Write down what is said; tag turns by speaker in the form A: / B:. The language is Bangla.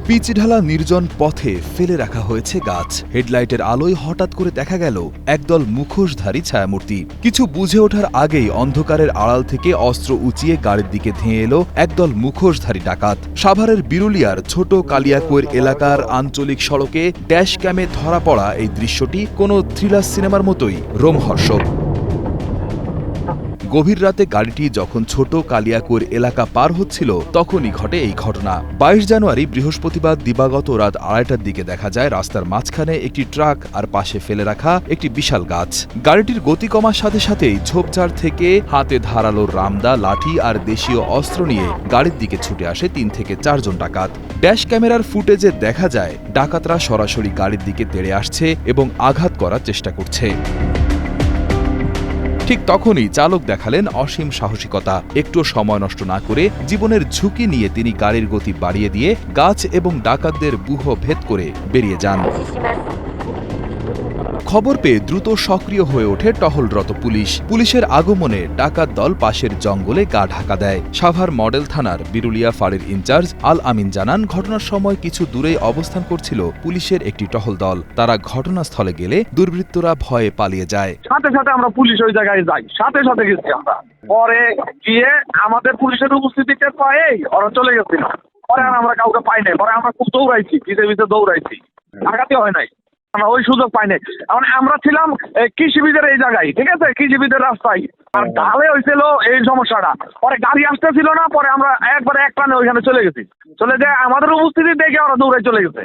A: পিচঢালা নির্জন পথে ফেলে রাখা হয়েছে গাছ। হেডলাইটের আলোয় হঠাৎ করে দেখা গেল একদল মুখোশধারী ছায়ামূর্তি। কিছু বুঝে ওঠার আগেই অন্ধকারের আড়াল থেকে অস্ত্র উঁচিয়ে গাড়ির দিকে ধেয়ে এলো একদল মুখোশধারী ডাকাত। সাভারের বিরুলিয়ার ছোট কালিয়াকৈর এলাকার আঞ্চলিক সড়কে ড্যাশ ক্যামে ধরা পড়া এই দৃশ্যটি কোনো থ্রিলার সিনেমার মতোই রোমহর্ষক। গভীর রাতে গাড়িটি যখন ছোট কালিয়াকৈর এলাকা পার হচ্ছিল তখনই ঘটে এই ঘটনা। 22 জানুয়ারি বৃহস্পতিবার দিবাগত রাত 2:30টার দিকে দেখা যায় রাস্তার মাঝখানে একটি ট্রাক আর পাশে ফেলে রাখা একটি বিশাল গাছ। গাড়িটির গতি কমার সাথে সাথেই ঝোপঝাড় থেকে হাতে ধারালো রামদা, লাঠি আর দেশীয় অস্ত্র নিয়ে গাড়ির দিকে ছুটে আসে 3 থেকে 4 জন ডাকাত। ড্যাশ ক্যামেরার ফুটেজে দেখা যায় ডাকাতরা সরাসরি গাড়ির দিকে তেড়ে আসছে এবং আঘাত করার চেষ্টা করছে। ঠিক তখনই চালক দেখালেন অসীম সাহসিকতা। একটু সময় নষ্ট না করে জীবনের ঝুঁকি নিয়ে তিনি গাড়ির গতি বাড়িয়ে দিয়ে গাছ এবং ডাকাতদের ব্যূহ ভেদ করে বেরিয়ে যান। খবর পেয়ে দ্রুত সক্রিয় হয়ে ওঠে টহলরত পুলিশ। পুলিশের আগমনে ডাকাত দল পাশের জঙ্গলে গা ঢাকা দেয়। সাভার মডেল থানার বিরুলিয়া ফাঁড়ির ইনচার্জ আল আমিন জানান, ঘটনার সময় কিছু দূরেই অবস্থান করছিল পুলিশের একটি টহল দল। তারা ঘটনাস্থলে গেলে দুর্বৃত্তরা ভয়ে পালিয়ে যায়।
B: সাথে সাথে আমরা পুলিশ ওই জায়গায় যাই, সাথে সাথে গেছি আমরা। পরে গিয়ে আমাদের পুলিশের উপস্থিতিতে পাই ওরা চলে গেছিল। পরে আর আমরা কাউকে পাই নাই। পরে আমরা খুব দৌড়াইছি, ভিতরে ভিতরে দৌড়াইছি, ডাকাতি হয় নাই। আমরা ওই সুযোগ পাই নাই। আমরা ছিলাম কৃষিবিদের এই জায়গায়, ঠিক আছে, কৃষিবিদের রাস্তায়। আর ঢালে হয়েছিল এই সমস্যাটা। পরে গাড়ি আসতেছিল না, পরে আমরা একবারে এক টানে ওইখানে চলে গেছি। চলে যায় আমাদের উপস্থিতি দেখে ওরা দৌড়াই চলে গেছে।